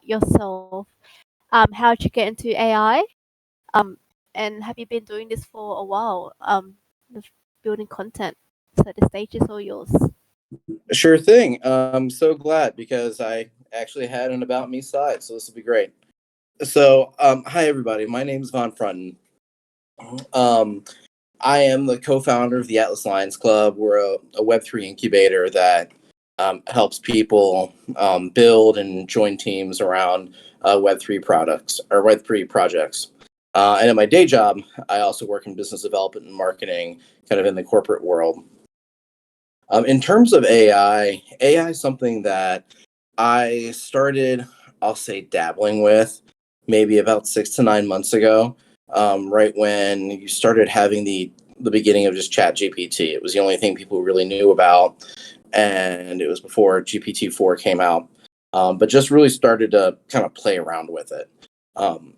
yourself. How did you get into AI? Um, and have you been doing this for a while? With building content. So the stage is all yours. Sure thing. I'm so glad because I actually had an about me slide, so this will be great. So, hi everybody. My name is Frontin. Um, I am the co-founder of the Atlas Lions Club. We're a Web3 incubator that helps people build and join teams around Web3 products or Web3 projects. And in my day job, I also work in business development and marketing, kind of in the corporate world. In terms of AI is something that I started, I'll say, dabbling with maybe about 6 to 9 months ago, right when you started having the beginning of just ChatGPT. It was the only thing people really knew about, and it was before GPT-4 came out. But just really started to kind of play around with it. Um,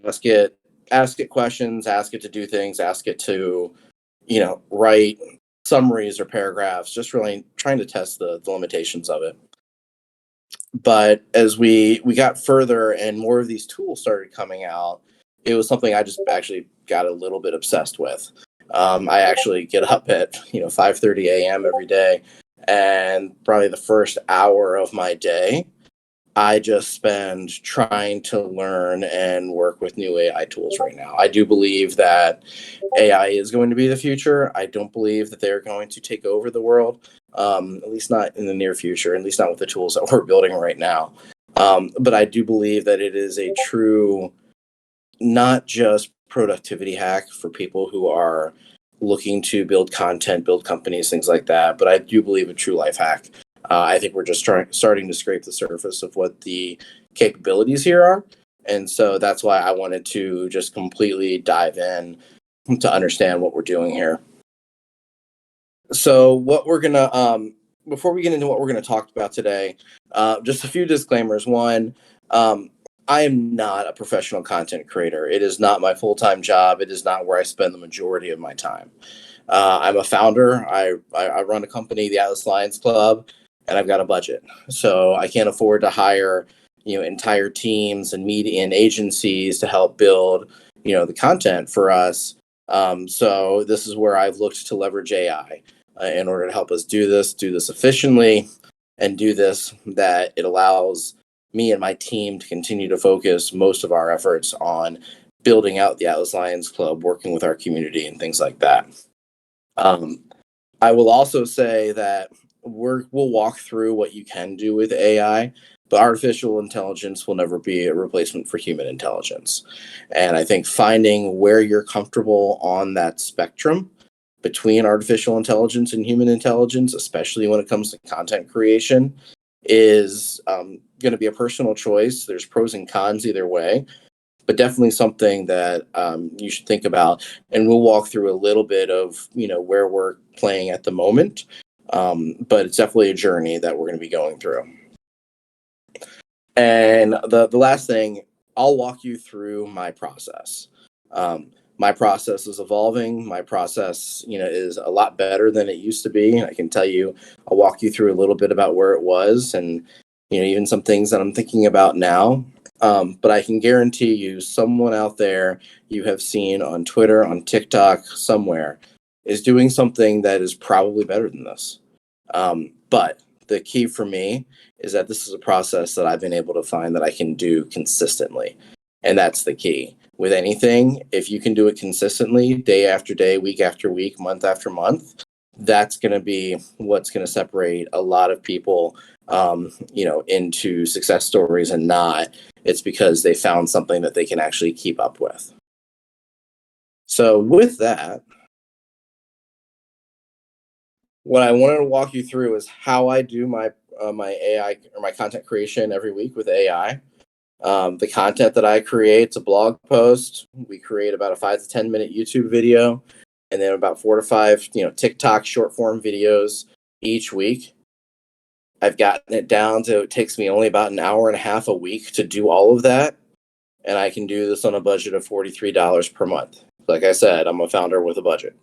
ask it, ask it questions, ask it to do things, ask it to, write summaries or paragraphs, just really trying to test the limitations of it. But as we got further and more of these tools started coming out, it was something I just actually got a little bit obsessed with. I actually get up at 5:30 a.m. every day, and probably the first hour of my day I just spend trying to learn and work with new AI tools right now. I do believe that AI is going to be the future. I don't believe that they're going to take over the world, at least not in the near future, at least not with the tools that we're building right now. But I do believe that it is a true, not just productivity hack for people who are looking to build content, build companies, things like that, but I do believe a true life hack. I think we're just starting to scrape the surface of what the capabilities here are. And so that's why I wanted to just completely dive in to understand what we're doing here. So what we're going to, before we get into what we're going to talk about today, just a few disclaimers. One, I am not a professional content creator. It is not my full-time job. It is not where I spend the majority of my time. I'm a founder. I run a company, the Atlas Lions Club, and I've got a budget. So I can't afford to hire, entire teams and media and agencies to help build, the content for us. So this is where I've looked to leverage AI in order to help us do this efficiently, and do this that it allows me and my team to continue to focus most of our efforts on building out the Atlas Lions Club, working with our community and things like that. I will also say that we'll walk through what you can do with AI, but artificial intelligence will never be a replacement for human intelligence. And I think finding where you're comfortable on that spectrum between artificial intelligence and human intelligence, especially when it comes to content creation, is going to be a personal choice. There's pros and cons either way, but definitely something that you should think about. And we'll walk through a little bit of where we're playing at the moment, but it's definitely a journey that we're going to be going through. And the last thing, I'll walk you through my process. My process is evolving. My process, is a lot better than it used to be. I can tell you, I'll walk you through a little bit about where it was, and even some things that I'm thinking about now. But I can guarantee you, someone out there you have seen on Twitter, on TikTok, somewhere, is doing something that is probably better than this. But the key for me is that this is a process that I've been able to find that I can do consistently. And that's the key. With anything, if you can do it consistently, day after day, week after week, month after month, that's going to be what's going to separate a lot of people, into success stories and not. It's because they found something that they can actually keep up with. So with that, what I wanted to walk you through is how I do my AI or my content creation every week with AI. The content that I create, it's a blog post. We create about a 5 to 10 minute YouTube video, and then about 4 to 5, TikTok short form videos each week. I've gotten it down to, it takes me only about an hour and a half a week to do all of that. And I can do this on a budget of $43 per month. Like I said, I'm a founder with a budget.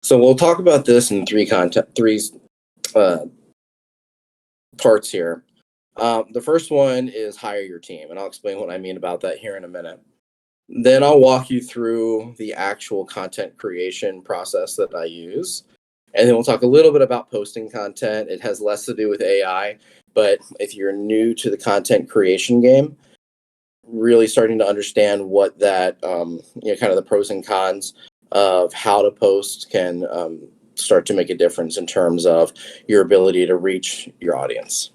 So we'll talk about this in three parts here. The first one is hire your team, and I'll explain what I mean about that here in a minute. Then I'll walk you through the actual content creation process that I use. And then we'll talk a little bit about posting content. It has less to do with AI, but if you're new to the content creation game, really starting to understand what that, kind of the pros and cons of how to post can start to make a difference in terms of your ability to reach your audience.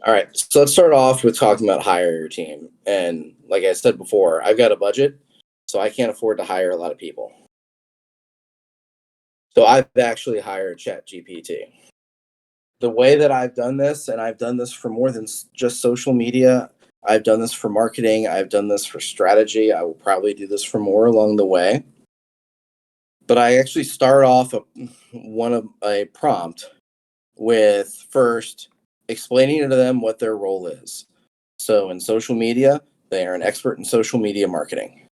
All right, so let's start off with talking about hire your team. And like I said before, I've got a budget, so I can't afford to hire a lot of people. So I've actually hired ChatGPT. The way that I've done this, and I've done this for more than just social media, I've done this for marketing, I've done this for strategy, I will probably do this for more along the way. But I actually start off a prompt with first explaining to them what their role is. So in social media, they are an expert in social media marketing.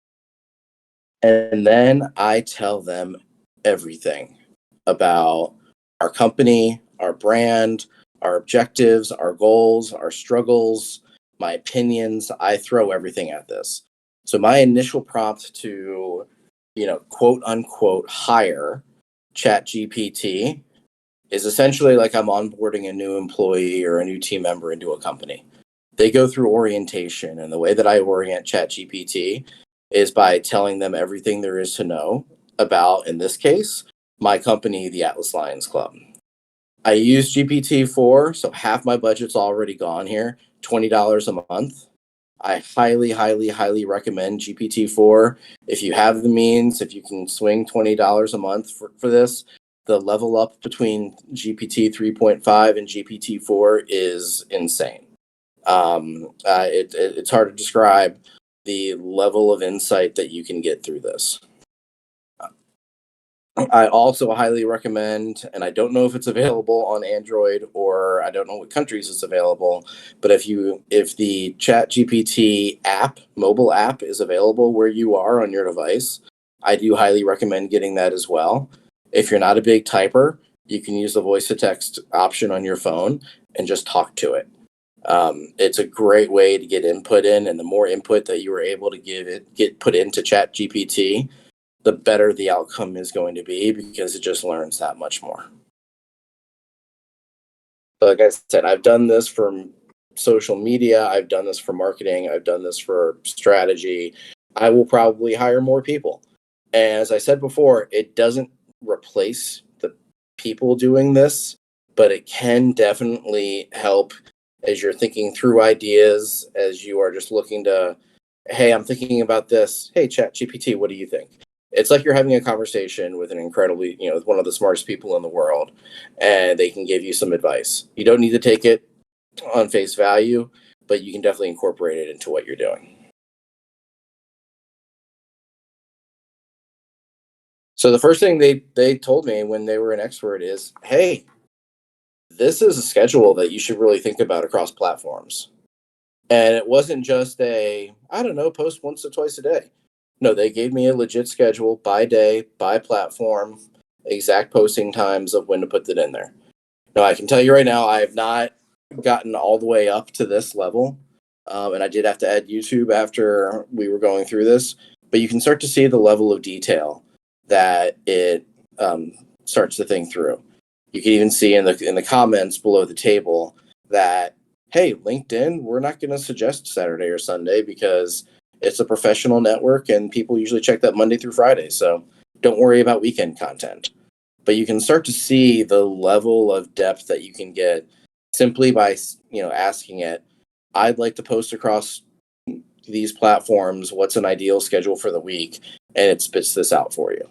And then I tell them everything about our company, our brand, our objectives, our goals, our struggles, my opinions. I throw everything at this. So my initial prompt to, quote unquote, hire ChatGPT is essentially like I'm onboarding a new employee or a new team member into a company. They go through orientation, and the way that I orient ChatGPT is by telling them everything there is to know about, in this case, my company, the Atlas Lions Club. I use GPT-4, so half my budget's already gone here, $20 a month. I highly, highly, highly recommend GPT-4. If you have the means, if you can swing $20 a month for this, the level up between GPT 3.5 and GPT 4 is insane. It's hard to describe the level of insight that you can get through this. I also highly recommend, and I don't know if it's available on Android or I don't know what countries it's available, but if the ChatGPT app, mobile app, is available where you are on your device, I do highly recommend getting that as well. If you're not a big typer, you can use the voice to text option on your phone and just talk to it. It's a great way to get input in, and the more input that you are able to get put into ChatGPT, the better the outcome is going to be because it just learns that much more. So like I said, I've done this for social media, I've done this for marketing, I've done this for strategy. I will probably hire more people. And as I said before, it doesn't replace the people doing this, but it can definitely help as you're thinking through ideas, as you are just looking to, hey, I'm thinking about this. Hey, ChatGPT, what do you think? It's like you're having a conversation with with one of the smartest people in the world, and they can give you some advice. You don't need to take it on face value, but you can definitely incorporate it into what you're doing. So the first thing they told me when they were an expert is, hey, this is a schedule that you should really think about across platforms. And it wasn't just I don't know, post once or twice a day. No, they gave me a legit schedule by day, by platform, exact posting times of when to put that in there. Now, I can tell you right now, I have not gotten all the way up to this level. And I did have to add YouTube after we were going through this. But you can start to see the level of detail that it starts to think through. You can even see in the comments below the table that, hey, LinkedIn, we're not going to suggest Saturday or Sunday because it's a professional network and people usually check that Monday through Friday. So don't worry about weekend content. But you can start to see the level of depth that you can get simply by asking it, I'd like to post across these platforms. What's an ideal schedule for the week? And it spits this out for you.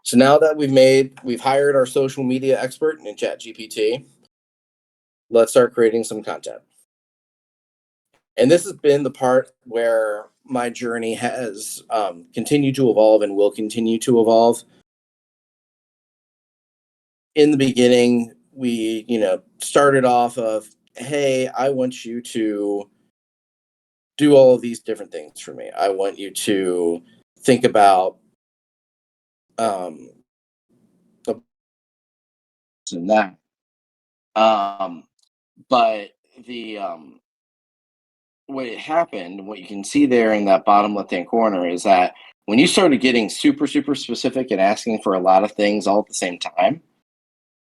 So now that we've hired our social media expert in ChatGPT, let's start creating some content. And this has been the part where my journey has continued to evolve and will continue to evolve. In the beginning, we, started off of, hey, I want you to do all of these different things for me. I want you to think about um, and that. But the what happened, what you can see there in that bottom left-hand corner is that when you started getting super, super specific and asking for a lot of things all at the same time,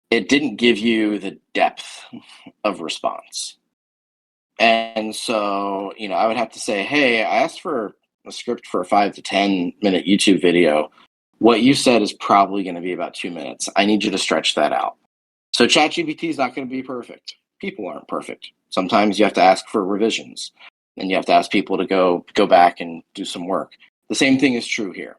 it didn't give you the depth of response. And so, I would have to say, hey, I asked for a script for a 5 to 10 minute YouTube video. What you said is probably going to be about 2 minutes. I need you to stretch that out. So ChatGPT is not going to be perfect. People aren't perfect. Sometimes you have to ask for revisions, and you have to ask people to go back and do some work. The same thing is true here.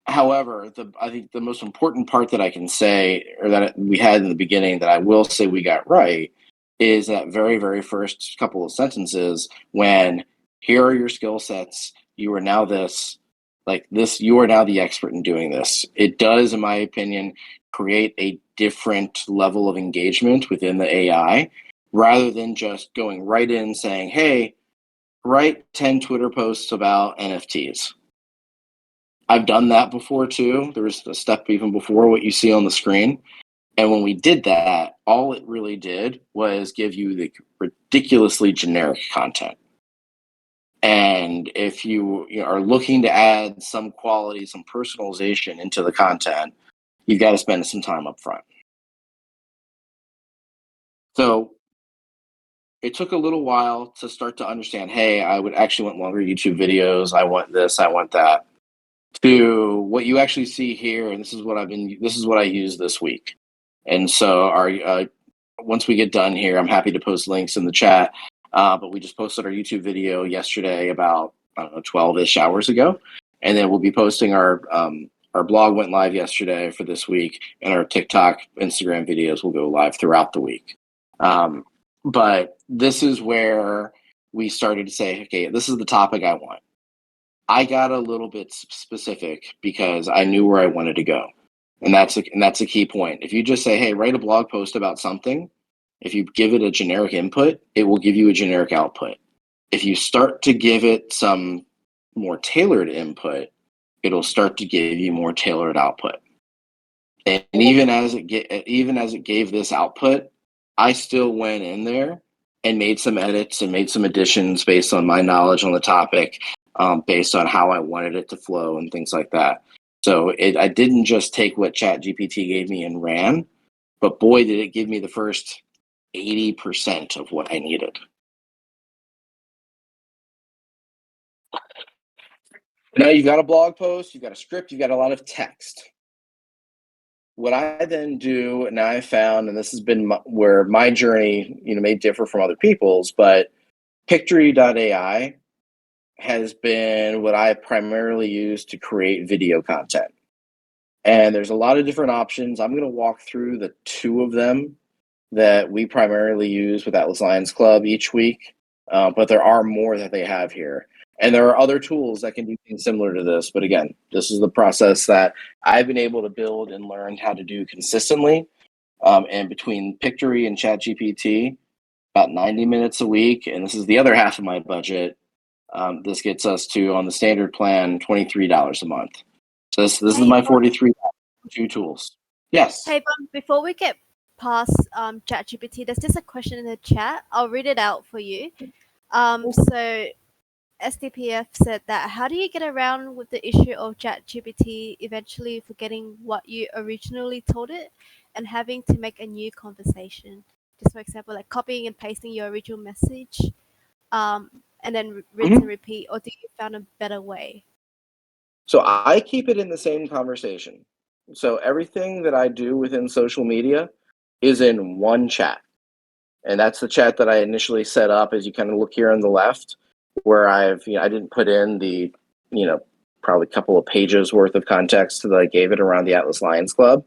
However, I think the most important part that I can say, or that we had in the beginning, that I will say we got right, is that very, very first couple of sentences when here are your skill sets, you are now this, like this, you are now the expert in doing this. It does, in my opinion, create a different level of engagement within the AI rather than just going right in saying, hey, write 10 Twitter posts about NFTs. I've done that before too. There was a step even before what you see on the screen. And when we did that, all it really did was give you the ridiculously generic content. And if you are looking to add some quality, some personalization into the content, you've got to spend some time up front. So it took a little while to start to understand, hey, I would actually want longer YouTube videos. I want this, I want that. To what you actually see here, and this is what I use this week. And so once we get done here, I'm happy to post links in the chat. But we just posted our YouTube video yesterday about, I don't know, 12-ish hours ago. And then we'll be posting our blog went live yesterday for this week, and our TikTok, Instagram videos will go live throughout the week. But this is where we started to say, okay, this is the topic I want. I got a little bit specific because I knew where I wanted to go. And that's a key point. If you just say, hey, write a blog post about something, if you give it a generic input, it will give you a generic output. If you start to give it some more tailored input, it'll start to give you more tailored output. And even as it gave this output, I still went in there and made some edits and made some additions based on my knowledge on the topic, based on how I wanted it to flow and things like that. So I didn't just take what ChatGPT gave me and ran, but boy, did it give me the first 80% of what I needed. Now you've got a blog post, you've got a script, you've got a lot of text. What I then do, and I found, and this has been where my journey, may differ from other people's, but Victory.ai has been what I primarily use to create video content. And there's a lot of different options. I'm going to walk through the two of them that we primarily use with Atlas Lions Club each week, but there are more that they have here. And there are other tools that can do things similar to this. But again, this is the process that I've been able to build and learn how to do consistently. And between Pictory and ChatGPT, about 90 minutes a week. And this is the other half of my budget. This gets us to, on the standard plan, $23 a month. So this is my $43 two tools. Yes. Hey, before we get past ChatGPT, there's just a question in the chat. I'll read it out for you. So SDPF said that, how do you get around with the issue of ChatGPT eventually forgetting what you originally told it and having to make a new conversation? Just for example, like copying and pasting your original message, and then rinse and repeat, or do you found a better way? So I keep it in the same conversation. So everything that I do within social media is in one chat. And that's the chat that I initially set up, as you kind of look here on the left, where I didn't put in the, probably a couple of pages worth of context that I gave it around the Atlas Lions Club.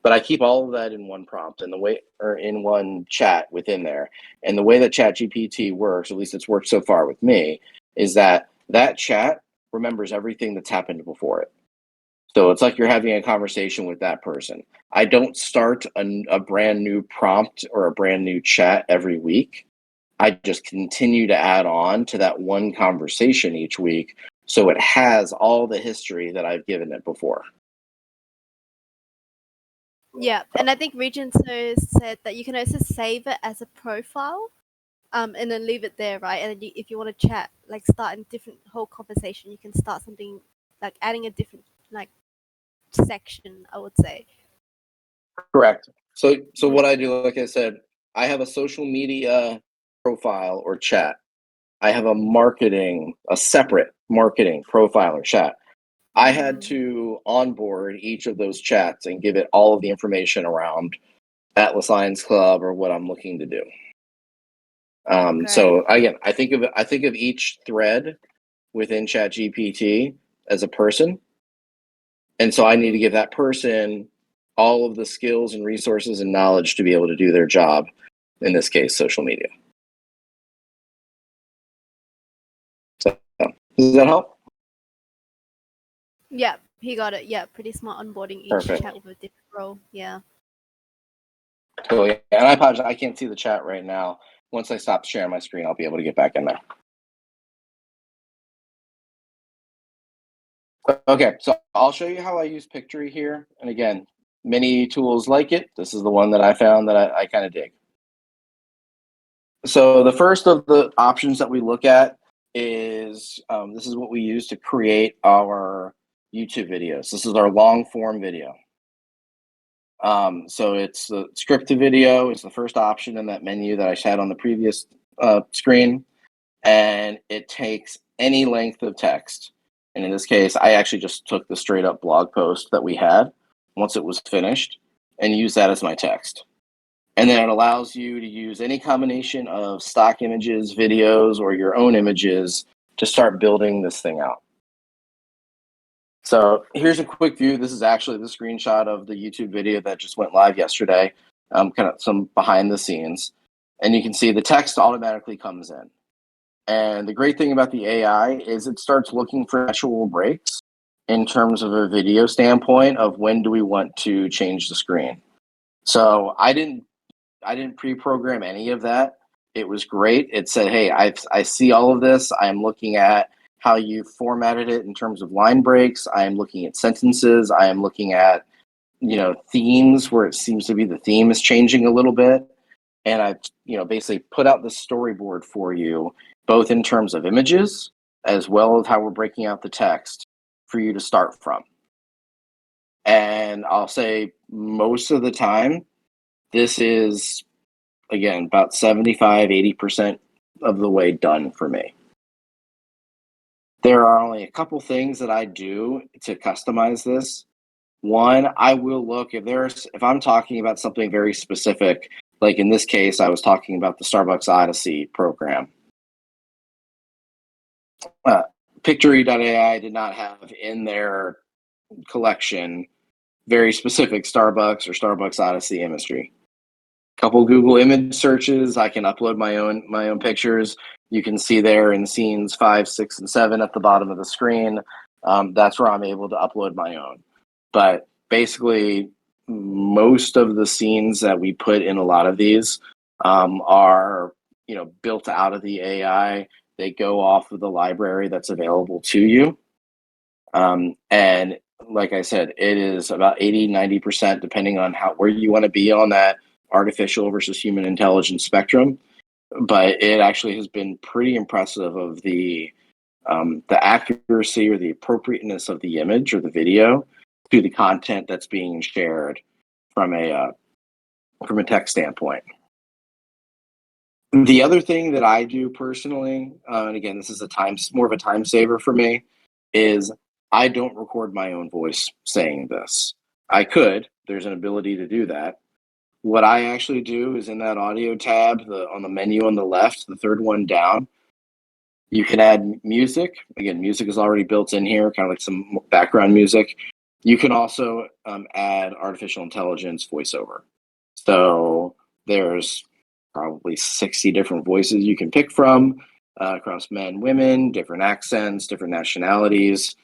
But I keep all of that in one prompt in one chat within there. And the way that ChatGPT works, at least it's worked so far with me, is that chat remembers everything that's happened before it. So it's like you're having a conversation with that person. I don't start a brand new prompt or a brand new chat every week. I just continue to add on to that one conversation each week So it has all the history that I've given it before. Yeah, and I think Regent said that you can also save it as a profile, and then leave it there, right? And then if you want to chat, like start a different whole conversation, you can start something like adding a different like section, I would say. Correct. So what I do, like I said, I have a social media profile or chat. I have a separate marketing profile or chat. I had to onboard each of those chats and give it all of the information around Atlas Lions Club or what I'm looking to do. So again, I think of each thread within ChatGPT as a person, and so I need to give that person all of the skills and resources and knowledge to be able to do their job. In this case, social media. So, does that help? Yeah, he got it. Yeah, pretty smart onboarding each Perfect. chat with a different role. Yeah. So yeah, and I apologize, I can't see the chat right now. Once I stop sharing my screen, I'll be able to get back in there. Okay, so I'll show you how I use Victory here. And again, many tools like it. This is the one that I found that I kind of dig. So the first of the options that we look at is this is what we use to create our YouTube videos. This is our long form video. So it's the scripted video. It's the first option in that menu that I had on the previous screen. And it takes any length of text. And in this case, I actually just took the straight up blog post that we had once it was finished and used that as my text. And then it allows you to use any combination of stock images, videos, or your own images to start building this thing out. So here's a quick view. This is actually the screenshot of the YouTube video that just went live yesterday, kind of some behind the scenes. And you can see the text automatically comes in. And the great thing about the AI is it starts looking for actual breaks in terms of a video standpoint of when do we want to change the screen. So I didn't pre-program any of that. It was great. It said, hey, I see all of this. I'm looking at how you formatted it in terms of line breaks. I am looking at sentences. I am looking at, themes where it seems to be the theme is changing a little bit. And I've, basically put out the storyboard for you, both in terms of images as well as how we're breaking out the text for you to start from. And I'll say most of the time, this is, again, about 75, 80% of the way done for me. There are only a couple things that I do to customize this. One, I will look if I'm talking about something very specific, like in this case, I was talking about the Starbucks Odyssey program. Victory.ai did not have in their collection very specific Starbucks or Starbucks Odyssey imagery. Couple Google image searches, I can upload my own pictures. You can see there in scenes 5, 6, and 7 at the bottom of the screen. That's where I'm able to upload my own. But basically, most of the scenes that we put in a lot of these are built out of the AI. They go off of the library that's available to you. And like I said, it is about 80-90%, depending on where you want to be on that artificial versus human intelligence spectrum. But it actually has been pretty impressive of the accuracy or the appropriateness of the image or the video to the content that's being shared from a tech standpoint. The other thing that I do personally, and again, this is more of a time saver for me, is I don't record my own voice saying this. I could. There's an ability to do that. What I actually do is in that audio tab, on the menu on the left, the third one down, you can add music. Again, music is already built in here, kind of like some background music. You can also add artificial intelligence voiceover. So there's probably 60 different voices you can pick from across men, women, different accents, different nationalities.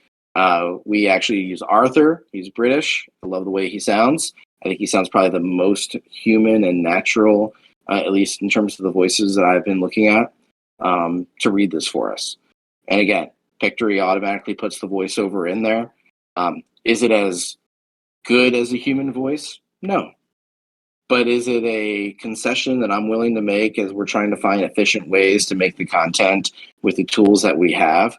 We actually use Arthur. He's British. I love the way he sounds. I think he sounds probably the most human and natural, at least in terms of the voices that I've been looking at, to read this for us. And again, Victory automatically puts the voiceover in there. Is it as good as a human voice? No. But is it a concession that I'm willing to make as we're trying to find efficient ways to make the content with the tools that we have?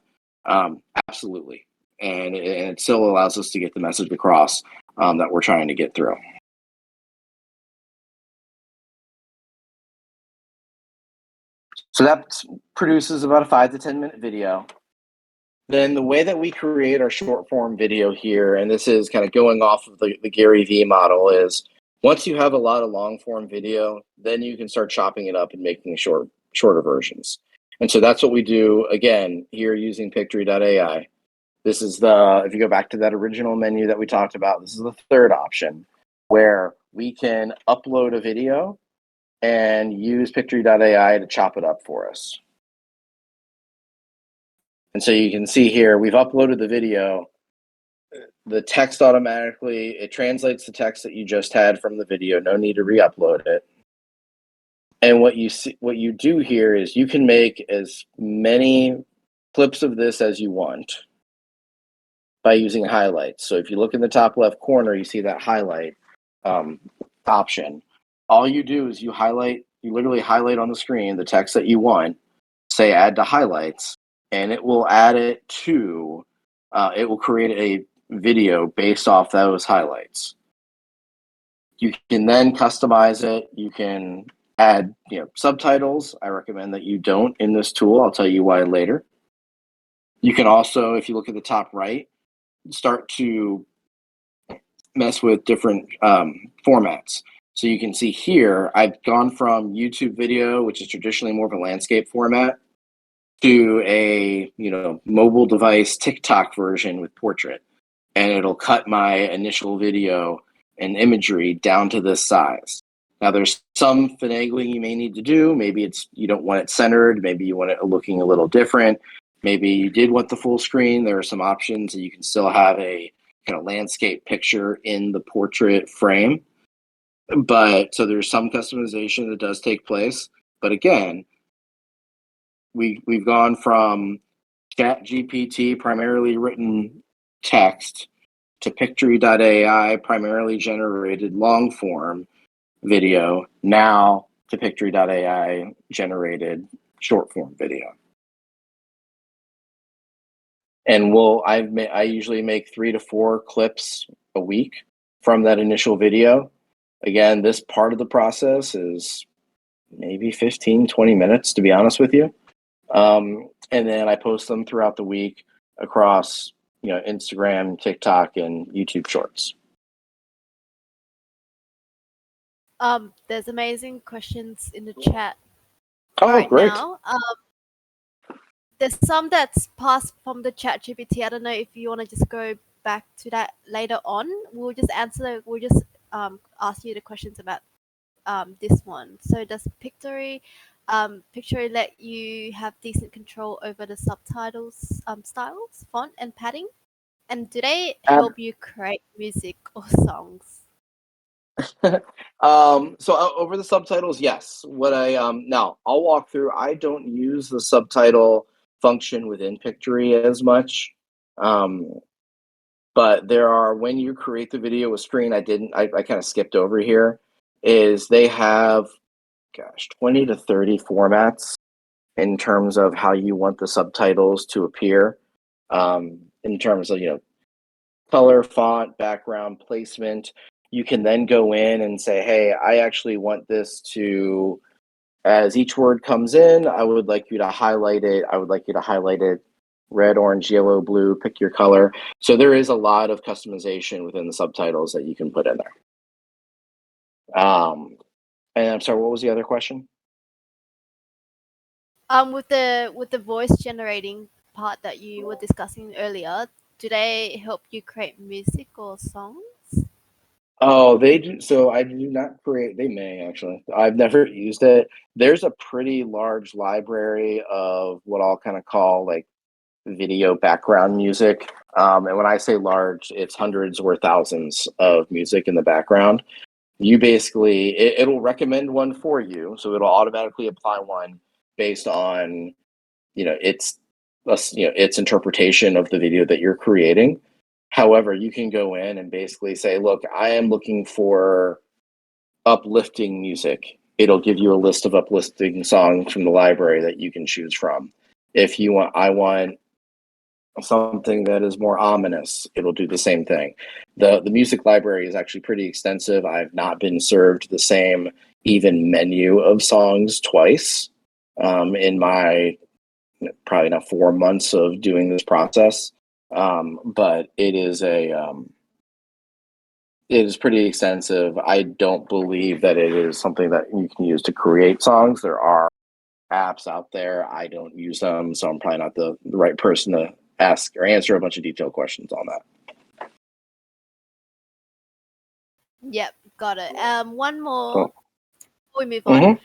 Absolutely. And it still allows us to get the message across that we're trying to get through. So that produces about a 5 to 10 minute video. Then the way that we create our short form video here, and this is kind of going off of the Gary Vee model, is once you have a lot of long form video, then you can start chopping it up and making shorter versions. And so that's what we do again here using Victory.ai. This is if you go back to that original menu that we talked about, this is the third option where we can upload a video and use Victory.ai to chop it up for us. And so you can see here, we've uploaded the video. The text automatically, it translates the text that you just had from the video. No need to re-upload it. And what you do here is you can make as many clips of this as you want by using highlights. So if you look in the top left corner, you see that highlight option. All you do is you literally highlight on the screen the text that you want, say add to highlights, and it will add it to, it will create a video based off those highlights. You can then customize it. You can add subtitles. I recommend that you don't in this tool. I'll tell you why later. You can also, if you look at the top right, start to mess with different formats. So you can see here, I've gone from YouTube video, which is traditionally more of a landscape format, to a mobile device TikTok version with portrait, and it'll cut my initial video and imagery down to this size. Now there's some finagling you may need to do. Maybe you don't want it centered. Maybe you want it looking a little different. Maybe you did want the full screen. There are some options, and you can still have a kind of landscape picture in the portrait frame. But so there's some customization that does take place. But again, we've gone from ChatGPT primarily written text to Victory.ai primarily generated long form video, now to Victory.ai generated short form video. And I usually make 3 to 4 clips a week from that initial video. Again, this part of the process is maybe 15, 20 minutes, to be honest with you. And then I post them throughout the week across, Instagram, TikTok, and YouTube Shorts. There's amazing questions in the chat great. now. There's some that's passed from the ChatGPT. I don't know if you want to just go back to that later on. We'll just ask you the questions about this one. So does Victory let you have decent control over the subtitles, styles, font, and padding? And do they help you create music or songs? So over the subtitles, yes. What now I'll walk through. I don't use the subtitle function within Victory as much. But when you create the video with screen, I kind of skipped over here, is they have 20 to 30 formats in terms of how you want the subtitles to appear, in terms of color, font, background, placement. You can then go in and say, hey, I actually want this to, as each word comes in, I would like you to highlight it. I would like you to highlight it red, orange, yellow, blue, pick your color. So there is a lot of customization within the subtitles that you can put in there. And I'm sorry, what was the other question? With the voice generating part that you were discussing earlier, do they help you create music or songs? Oh, they do. So I do not create. They may actually. I've never used it. There's a pretty large library of what I'll kind of call like video background music. And when I say large, it's hundreds or thousands of music in the background. You basically, it'll recommend one for you. So it'll automatically apply one based on, its its interpretation of the video that you're creating. However, you can go in and basically say, look, I am looking for uplifting music. It'll give you a list of uplifting songs from the library that you can choose from. If you want, I want something that is more ominous, it'll do the same thing. The music library is actually pretty extensive. I've not been served the same even menu of songs twice in my probably not 4 months of doing this process. But it is it is pretty extensive. I don't believe that it is something that you can use to create songs. There are apps out there. I don't use them, so I'm probably not the right person to ask or answer a bunch of detailed questions on that. Yep, got it. One more Cool. before we move on. Mm-hmm.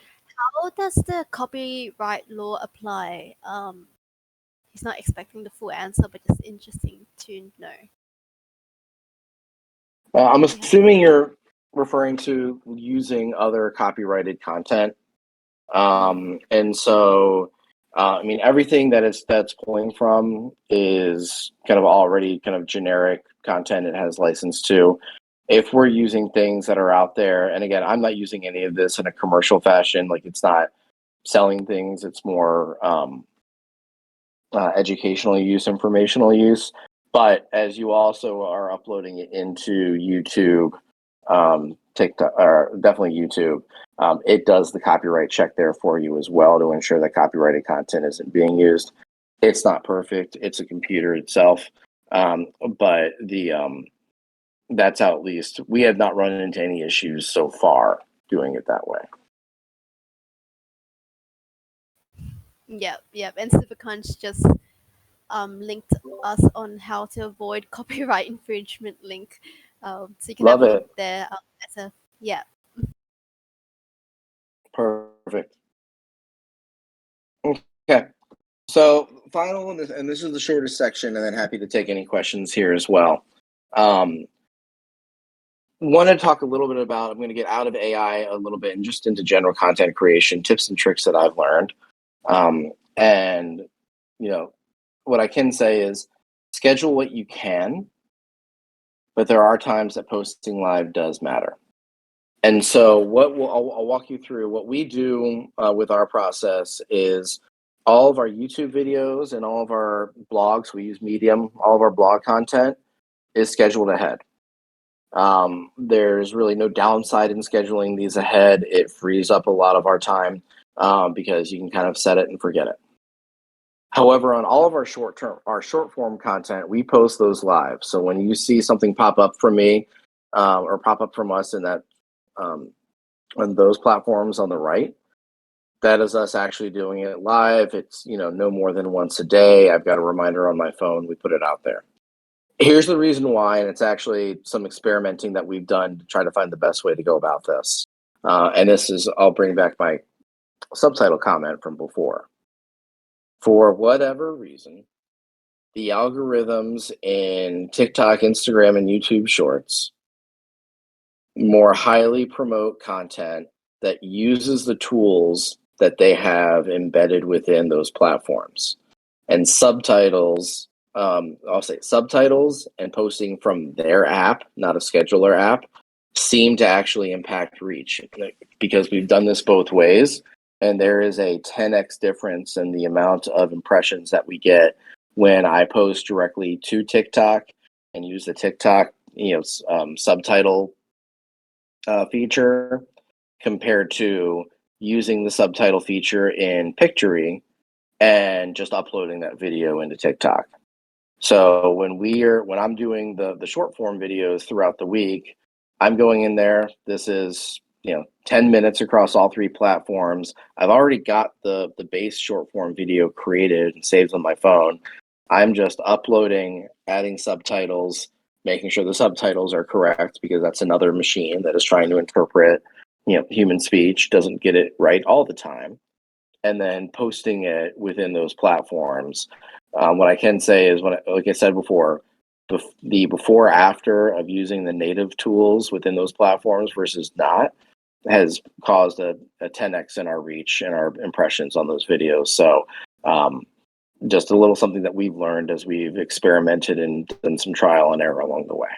How does the copyright law apply? He's not expecting the full answer, but just interesting to know. I'm Do you have any? assuming you're referring to using other copyrighted content. And so, I mean, everything that's pulling from is kind of already kind of generic content it has license to. If we're using things that are out there, and again, I'm not using any of this in a commercial fashion, like it's not selling things, it's more educational use, informational use. But as you also are uploading it into YouTube, TikTok, or definitely YouTube, it does the copyright check there for you as well to ensure that copyrighted content isn't being used. It's not perfect; it's a computer itself, but that's how at least we have not run into any issues so far doing it that way. Yep, yep. And Superconch just linked us on how to avoid copyright infringement link. So you can have Love a look it. there. As a yeah, Perfect. Okay. So, final, and this is the shortest section, and then happy to take any questions here as well. Want to talk a little bit about, I'm going to get out of AI a little bit and just into general content creation, tips and tricks that I've learned. And, you know, what I can say is schedule what you can, but there are times that posting live does matter. And so, I'll walk you through what we do with our process is all of our YouTube videos and all of our blogs. We use Medium. All of our blog content is scheduled ahead. There's really no downside in scheduling these ahead. It frees up a lot of our time because you can kind of set it and forget it. However, on all of our short form content, we post those live. So when you see something pop up from me or pop up from us in that on those platforms on the right, that is us actually doing it live. It's no more than once a day. I've got a reminder on my phone. We put it out there. Here's the reason why, and it's actually some experimenting that we've done to try to find the best way to go about this. And this is, I'll bring back my subtitle comment from before. For whatever reason, the algorithms in TikTok, Instagram, and YouTube Shorts more highly promote content that uses the tools that they have embedded within those platforms. And subtitles, I'll say subtitles and posting from their app, not a scheduler app, seem to actually impact reach because we've done this both ways. And there is a 10x difference in the amount of impressions that we get when I post directly to TikTok and use the TikTok, subtitle feature compared to using the subtitle feature in Victory and just uploading that video into TikTok. So when I'm doing the short form videos throughout the week, I'm going in there. This is 10 minutes across all three platforms. I've already got the base short form video created and saved on my phone. I'm just uploading, adding subtitles, making sure the subtitles are correct because that's another machine that is trying to interpret human speech, doesn't get it right all the time, and then posting it within those platforms. What I can say is, like I said before, the before after of using the native tools within those platforms versus not has caused a 10x in our reach and our impressions on those videos. So just a little something that we've learned as we've experimented and done some trial and error along the way.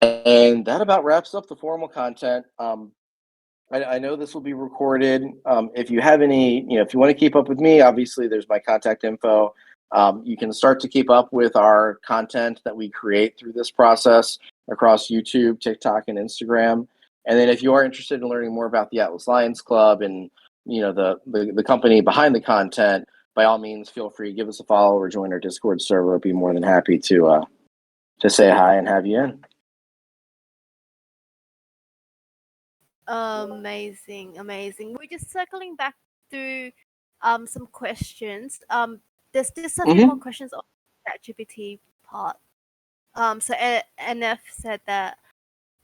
And that about wraps up the formal content. I know this will be recorded. If you have any, if you want to keep up with me, obviously there's my contact info. You can start to keep up with our content that we create through this process across YouTube, TikTok, and Instagram. And then if you are interested in learning more about the Atlas Lions Club and the company behind the content, by all means, feel free to give us a follow or join our Discord server. I'd be more than happy to say hi and have you in. Amazing. We're just circling back through some questions. There's just a few more questions on ChatGPT part. So NF said that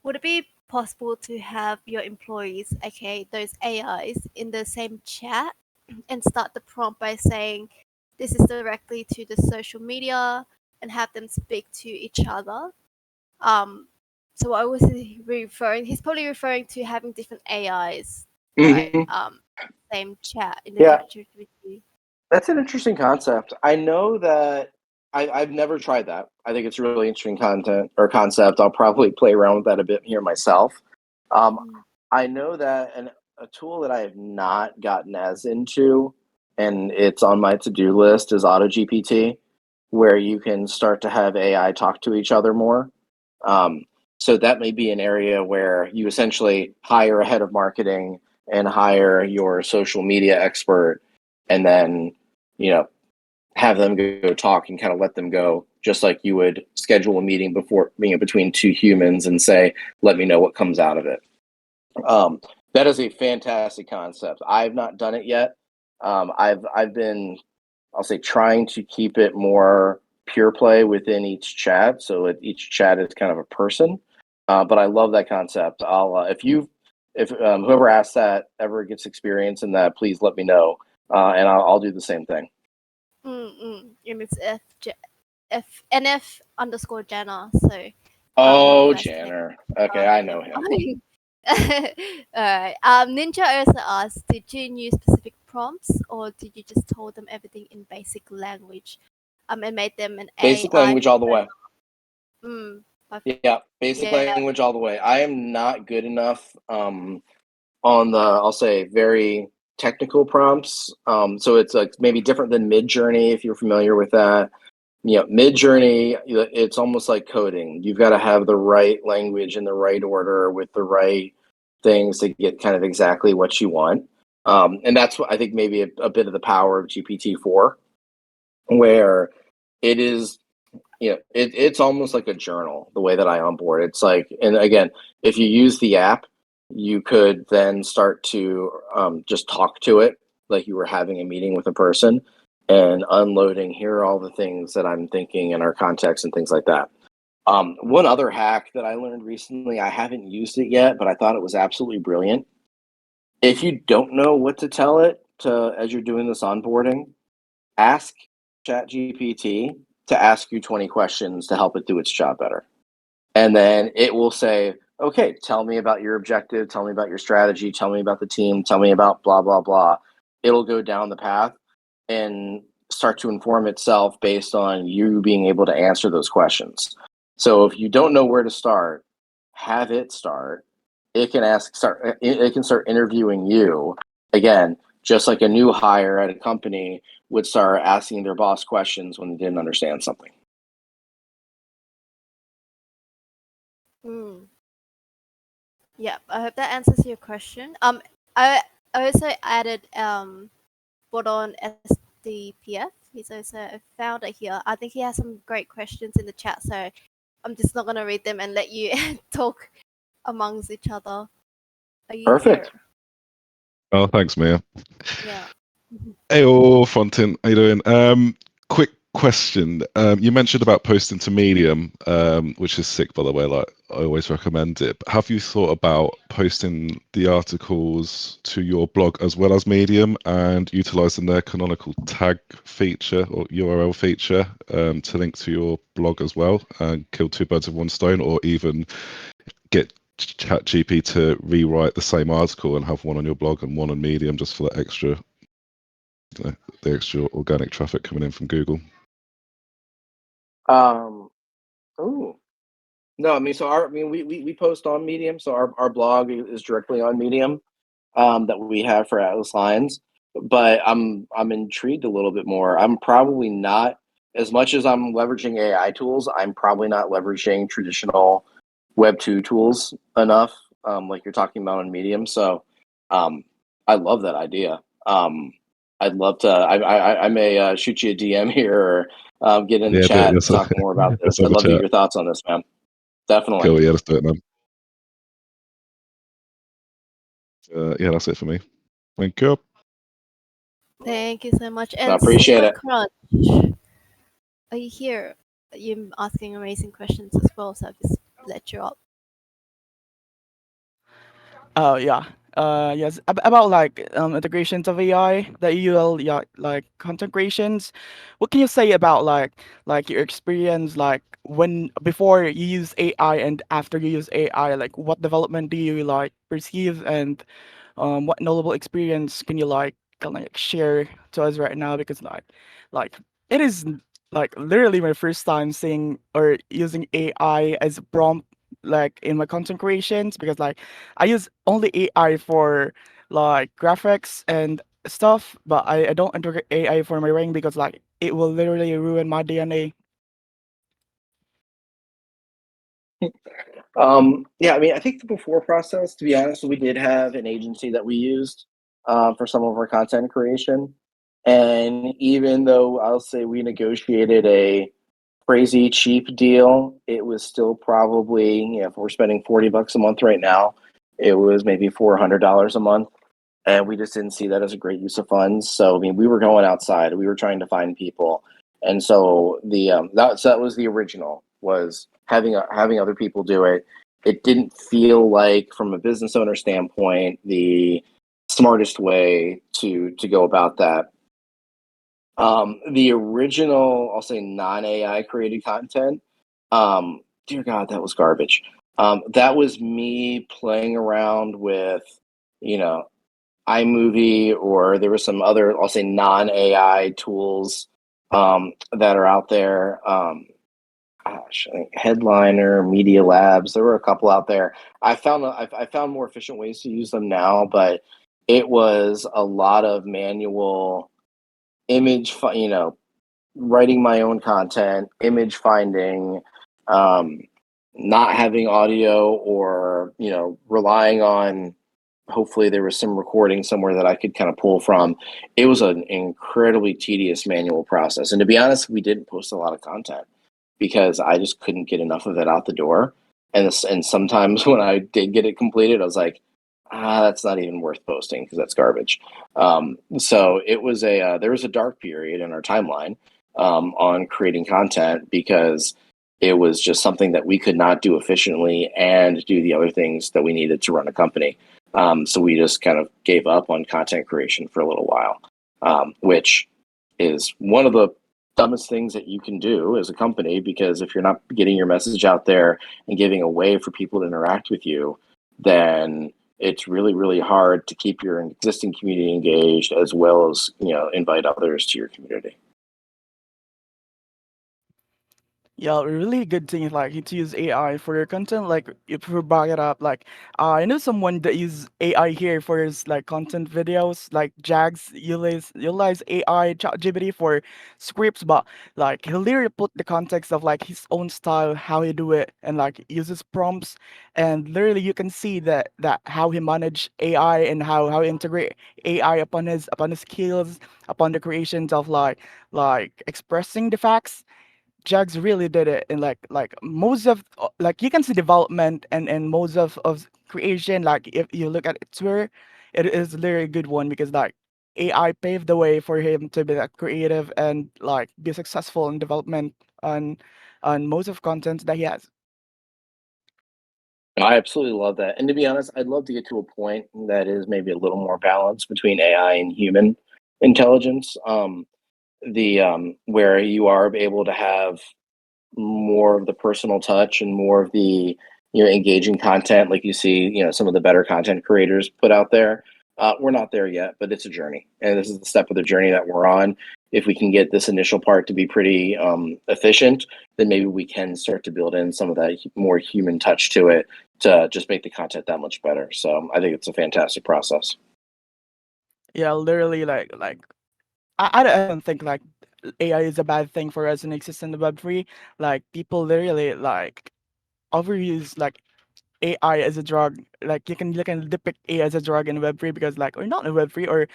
would it be possible to have your employees, aka those AIs, in the same chat and start the prompt by saying this is directly to the social media and have them speak to each other? So what was he referring? He's probably referring to having different AIs, right? Same chat in the ChatGPT. That's an interesting concept. I know that I've never tried that. I think it's a really interesting concept. I'll probably play around with that a bit here myself. I know that a tool that I have not gotten as into, and it's on my to-do list, is AutoGPT, where you can start to have AI talk to each other more. So that may be an area where you essentially hire a head of marketing and hire your social media expert, and then have them go talk and kind of let them go, just like you would schedule a meeting between two humans and say, let me know what comes out of it. That is a fantastic concept. I've not done it yet. I've been, I'll say, trying to keep it more pure play within each chat, so each chat is kind of a person. But I love that concept. If whoever asks that ever gets experience in that, please let me know, and I'll do the same thing. And it's NF_Janner. So Janner. Okay, I know him. Alright. Ninja also asked, did you use specific prompts or did you just told them everything in basic language? And made them an basic AI language all the way. Yeah, basic language all the way. I am not good enough on the, I'll say, very technical prompts. So it's like maybe different than Midjourney, if you're familiar with that. Midjourney, it's almost like coding. You've got to have the right language in the right order with the right things to get kind of exactly what you want. And that's what I think maybe a bit of the power of GPT-4, where it is, it's almost like a journal, the way that I onboard. It's like, and again, if you use the app, you could then start to just talk to it like you were having a meeting with a person and unloading, here are all the things that I'm thinking in our context and things like that. One other hack that I learned recently, I haven't used it yet, but I thought it was absolutely brilliant. If you don't know what to tell it as you're doing this onboarding, ask ChatGPT to ask you 20 questions to help it do its job better. And then it will say, okay, tell me about your objective, tell me about your strategy, tell me about the team, tell me about blah, blah, blah. It'll go down the path and start to inform itself based on you being able to answer those questions. So if you don't know where to start, have it start. It can start interviewing you. Again, just like a new hire at a company would start asking their boss questions when they didn't understand something. Yeah, I hope that answers your question. I also added brought on SDPF. He's also a founder here. I think he has some great questions in the chat, so I'm just not gonna read them and let you talk amongst each other. Are you Perfect. here? Oh, thanks, Mia. Yeah. Hey, Frontin, how you doing? Quick question. You mentioned about posting to Medium, which is sick, by the way. Like, I always recommend it. But have you thought about posting the articles to your blog as well as Medium and utilizing their canonical tag feature or URL feature to link to your blog as well and kill two birds with one stone, or even get ChatGPT to rewrite the same article and have one on your blog and one on Medium just for that extra, the extra organic traffic coming in from Google? Ooh. No, I mean, we post on Medium, so our blog is directly on Medium, that we have for Atlas Lines. But I'm intrigued a little bit more. I'm probably not, as much as I'm leveraging AI tools, I'm probably not leveraging traditional Web 2 tools enough, like you're talking about on Medium. So I love that idea. I'd love to. I may shoot you a DM here, or get in the Yeah, do it. chat and Let's, talk more about let's this. have I'd a love to get chat. your thoughts on this, man. Definitely. Cool. Yeah, let's do it, man. Yeah, that's it for me. Thank you. Thank you so much. I And appreciate Super it. Crunch, are you here? You're asking amazing questions as well, so I've just let you up. Oh yeah. Yes. About like integrations of AI that you will, yeah, like content creations. What can you say about like your experience, like when before you use AI and after you use AI? Like what development do you like perceive, and what notable experience can you like kind of like share to us right now? Because like it is like literally my first time seeing or using AI as a prompt like in my content creations, because like I use only AI for like graphics and stuff, but I don't integrate AI for my ring because like it will literally ruin my DNA. Yeah, I mean, I think the before process, to be honest, we did have an agency that we used for some of our content creation. And even though I'll say we negotiated a crazy cheap deal, it was still probably, if we're spending $40 a month right now, it was maybe $400 a month. And we just didn't see that as a great use of funds. So I mean, we were going outside, we were trying to find people, and so that was the original, was having other people do it. It didn't feel like, from a business owner standpoint, the smartest way to go about that. The original, I'll say, non AI created content. Dear God, that was garbage. That was me playing around with, you know, iMovie, or there were some other, I'll say, non AI tools that are out there. Gosh, I think Headliner, Media Labs. There were a couple out there. I found more efficient ways to use them now, but it was a lot of manual writing my own content, image finding, um, not having audio, or relying on, hopefully there was some recording somewhere that I could kind of pull from. It was an incredibly tedious manual process. And to be honest, we didn't post a lot of content because I just couldn't get enough of it out the door. And sometimes when I did get it completed, I was like, that's not even worth posting because that's garbage. So it was there was a dark period in our timeline on creating content, because it was just something that we could not do efficiently and do the other things that we needed to run a company. So we just kind of gave up on content creation for a little while, which is one of the dumbest things that you can do as a company, because if you're not getting your message out there and giving a way for people to interact with you, then it's really, really hard to keep your existing community engaged, as well as invite others to your community. Yeah, really good thing is like to use AI for your content. Like if we back it up, like I know someone that use AI here for his like content videos. Like Jags utilize AI ChatGPT for scripts, but like he literally put the context of like his own style, how he do it, and like uses prompts, and literally you can see that how he manage AI and how he integrate AI upon his skills, upon the creations of like expressing the facts. Jags really did it, and like most of like you can see development and most of creation. Like if you look at Twitter, it is literally a good one because like AI paved the way for him to be that creative and like be successful in development on most of content that he has. I absolutely love that. And to be honest, I'd love to get to a point that is maybe a little more balanced between AI and human intelligence. The Where you are able to have more of the personal touch and more of the engaging content like you see, some of the better content creators put out there. We're not there yet, but it's a journey, and this is the step of the journey that we're on. If we can get this initial part to be pretty efficient, then maybe we can start to build in some of that more human touch to it to just make the content that much better. So I think it's a fantastic process. Yeah, literally, I don't think like AI is a bad thing for us and exists in the Web3. Like people literally like overuse like AI as a drug. Like you can depict AI as a drug in Web3 because like or not in Web3 or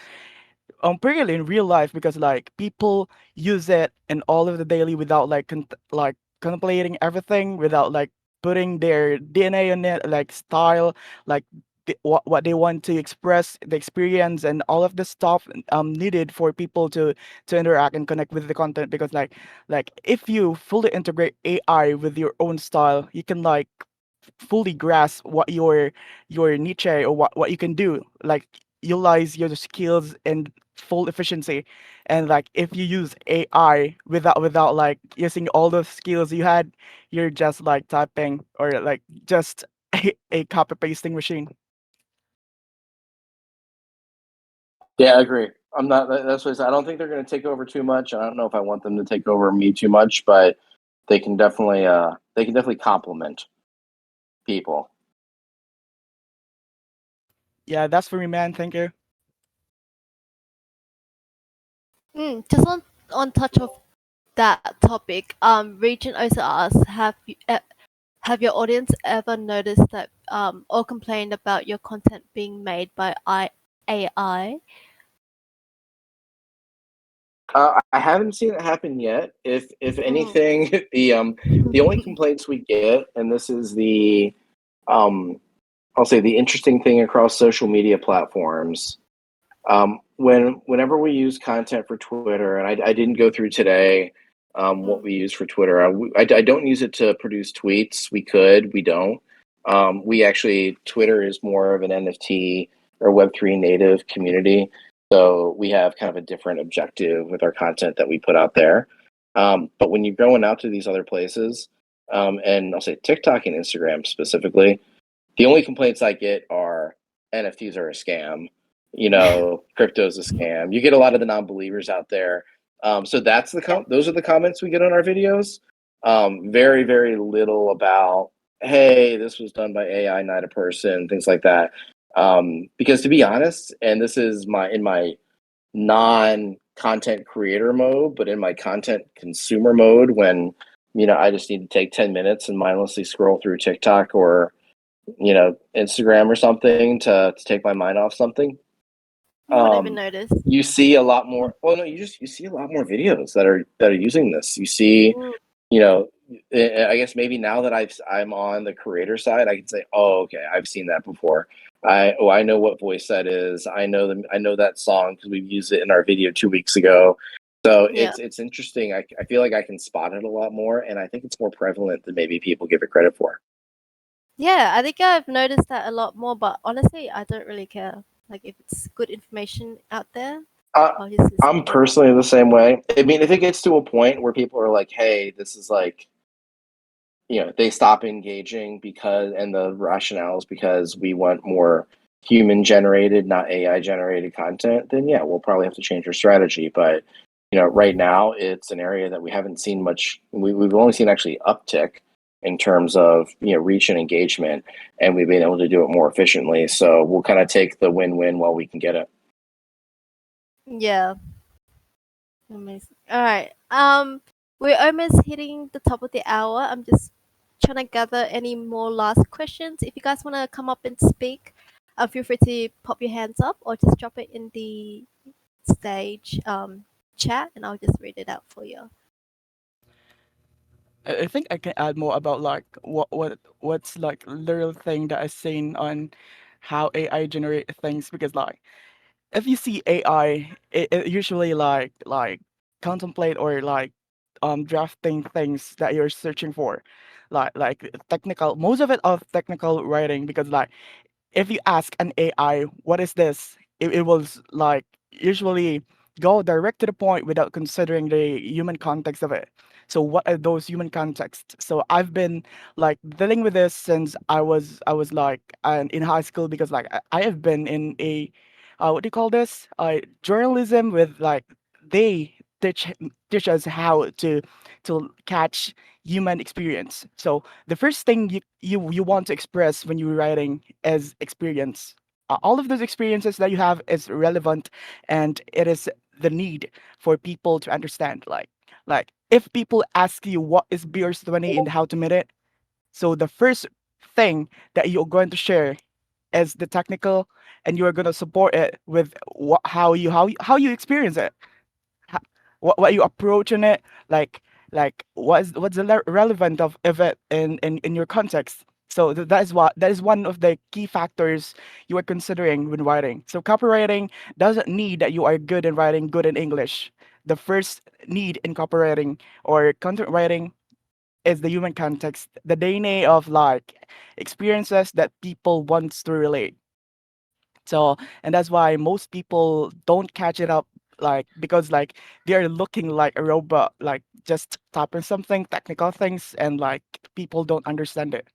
particularly in real life because like people use it in all of the daily without like like contemplating everything without like putting their DNA on it, like style, like what they want to express, the experience, and all of the stuff needed for people to interact and connect with the content. Because like if you fully integrate AI with your own style, you can like fully grasp what your niche or what you can do, like utilize your skills in full efficiency. And like if you use AI without like using all the skills you had, you're just like typing or like just a copy pasting machine. Yeah, I agree. I'm not. That's what I said. I don't think they're going to take over too much. I don't know if I want them to take over me too much, but they can definitely complement people. Yeah, that's for me, man. Thank you. Just on touch of that topic, Regent also asked, have your audience ever noticed that or complained about your content being made by AI? I haven't seen it happen yet. If Mm. anything, the only complaints we get, and this is the um, I'll say the interesting thing across social media platforms. Whenever we use content for Twitter, and I didn't go through today what Mm. we use for Twitter. I don't use it to produce tweets. We could, we don't. We actually Twitter is more of an NFT or Web3 native community, so we have kind of a different objective with our content that we put out there. But when you're going out to these other places, and I'll say TikTok and Instagram specifically, the only complaints I get are NFTs are a scam. Crypto's a scam. You get a lot of the non-believers out there. So those are the comments we get on our videos. Very, very little about, hey, this was done by AI, not a person, things like that. Because to be honest, and this is in my non-content creator mode, but in my content consumer mode, when I just need to take 10 minutes and mindlessly scroll through TikTok or Instagram or something to take my mind off something. You wouldn't even notice. You see a lot more. Well, no, you see a lot more videos that are using this. You see, Mm. you know, I guess maybe now that I'm on the creator side, I can say, oh, okay, I've seen that before. I know what voice that is. I know that song because we've used it in our video 2 weeks ago. So Yeah. it's interesting. I feel like I can spot it a lot more, and I think it's more prevalent than maybe people give it credit for. Yeah, I think I've noticed that a lot more, but honestly, I don't really care. Like, if it's good information out there, Uh, I'll just listen I'm to it. personally the same way. I mean, if it gets to a point where people are like, "Hey, this is like," they stop engaging because, and the rationale is because we want more human generated, not AI generated content, then yeah, we'll probably have to change our strategy. But right now it's an area that we haven't seen much. We've only seen actually uptick in terms of reach and engagement, and we've been able to do it more efficiently. So we'll kind of take the win-win while we can get it. Yeah, amazing. All right. We're almost hitting the top of the hour. I'm just trying to gather any more last questions. If you guys want to come up and speak, feel free to pop your hands up or just drop it in the stage chat, and I'll just read it out for you. I think I can add more about like what's like little thing that I've seen on how AI generate things because like if you see AI, it usually like contemplate or like drafting things that you're searching for, like technical. Most of it of technical writing because like if you ask an AI what is this, it will like usually go direct to the point without considering the human context of it. So what are those human contexts? So I've been like dealing with this since I was like in high school, because like I have been in a what do you call this, journalism, with like they teach teach us how to catch human experience. So the first thing you want to express when you're writing is experience. All of those experiences that you have is relevant, and it is the need for people to understand. Like if people ask you what is beers 20 and how to make it, so the first thing that you're going to share is the technical, and you're going to support it with how you experience it, ho- what you approach in it, like what's the relevant of it in your context. So that is one of the key factors you are considering when writing. So copywriting doesn't need that you are good in writing, good in English. The first need in copywriting or content writing is the human context, the DNA of like experiences that people wants to relate. So, and that's why most people don't catch it up, like because like they're looking like a robot, like just typing something, technical things, and like people don't understand it.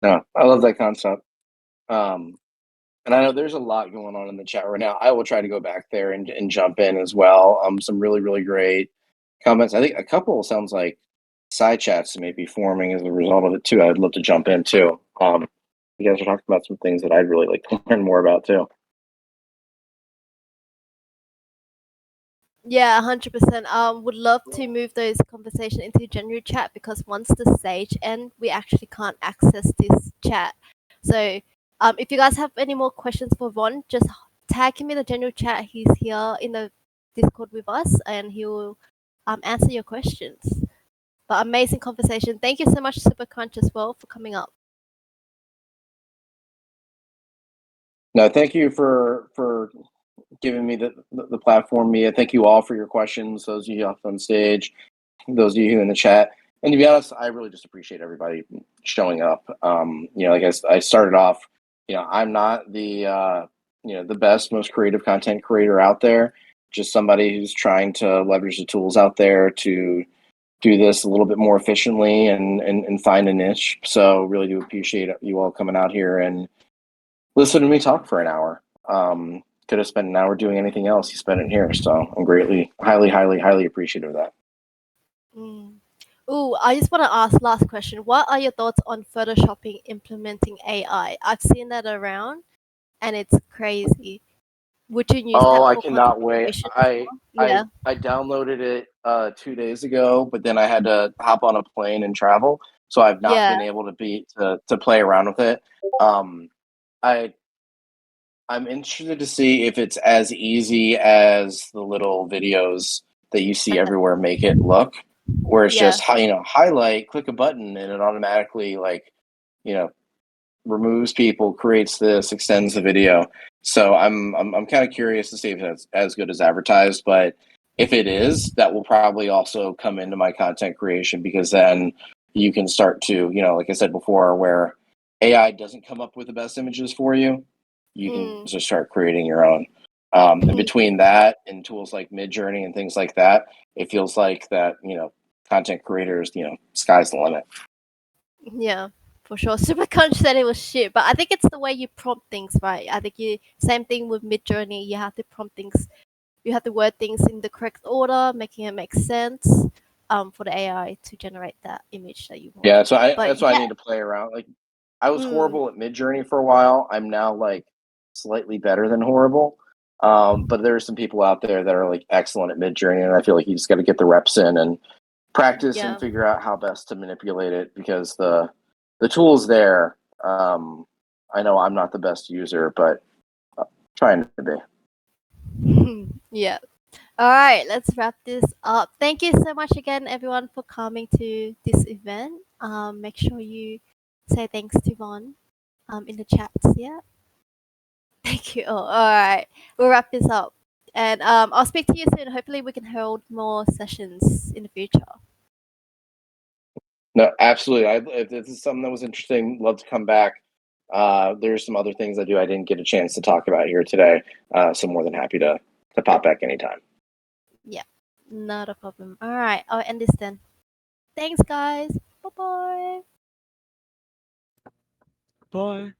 No, I love that concept. Um, and I know there's a lot going on in the chat right now. I will try to go back there and jump in as well. Some really, really great comments. I think a couple sounds like side chats may be forming as a result of it too. I'd love to jump in too. You guys are talking about some things that I'd really like to learn more about too. Yeah, 100%. Would love to move those conversation into general chat, because once the stage end, we actually can't access this chat. So, if you guys have any more questions for Ron, just tag him in the general chat. He's here in the Discord with us, and he will answer your questions. But amazing conversation. Thank you so much, Super Crunch, as well, for coming up. No, thank you for giving me the platform, Mia. Thank you all for your questions. Those of you up on stage, those of you in the chat. And to be honest, I really just appreciate everybody showing up. Like I started off, I'm not the best, most creative content creator out there. Just somebody who's trying to leverage the tools out there to do this a little bit more efficiently and find a niche. So really do appreciate you all coming out here and listen to me talk for an hour. Could have spent an hour doing anything else. You spent it here. So I'm greatly, highly, highly, highly appreciative of that. Mm. Ooh, I just want to ask last question. What are your thoughts on photoshopping implementing AI? I've seen that around, and it's crazy. Would you use Oh, that I for content cannot wait. creation as I well? I Yeah. I downloaded it 2 days ago, but then I had to hop on a plane and travel, so I've not Yeah. been able to play around with it. Um, I I'm interested to see if it's as easy as the little videos that you see Okay. everywhere make it look, where it's Yeah. just highlight, click a button, and it automatically you know removes people, creates this, extends the video. So I'm kind of curious to see if it's as good as advertised. But if it is, that will probably also come into my content creation, because then you can start to, like I said before, where AI doesn't come up with the best images for you, you can Mm. just start creating your own. And between that and tools like Midjourney and things like that, it feels like that, content creators, sky's the limit. Yeah, for sure. Super Crunch said it was shit, but I think it's the way you prompt things, right? I think you same thing with Midjourney. You have to prompt things. You have to word things in the correct order, making it make sense. For the AI to generate that image that you want. Yeah, so I But that's why I yeah. need to play around. Like, I was Mm, horrible at Midjourney for a while. I'm now like slightly better than horrible. But there are some people out there that are like excellent at Midjourney, and I feel like you just got to get the reps in and practice and yeah. figure out how best to manipulate it, because the tool's there. I know I'm not the best user, but trying to be. Yeah. All right, let's wrap this up. Thank you so much again, everyone, for coming to this event. Make sure you say thanks to Von in the chats. Yeah. Thank you. All right, we'll wrap this up. And I'll speak to you soon. Hopefully, we can hold more sessions in the future. No, absolutely. If this is something that was interesting, love to come back. There's some other things I do I didn't get a chance to talk about here today. So more than happy to pop back anytime. Yeah, not a problem. All right, I'll end this then. Thanks, guys. Bye bye. Bye.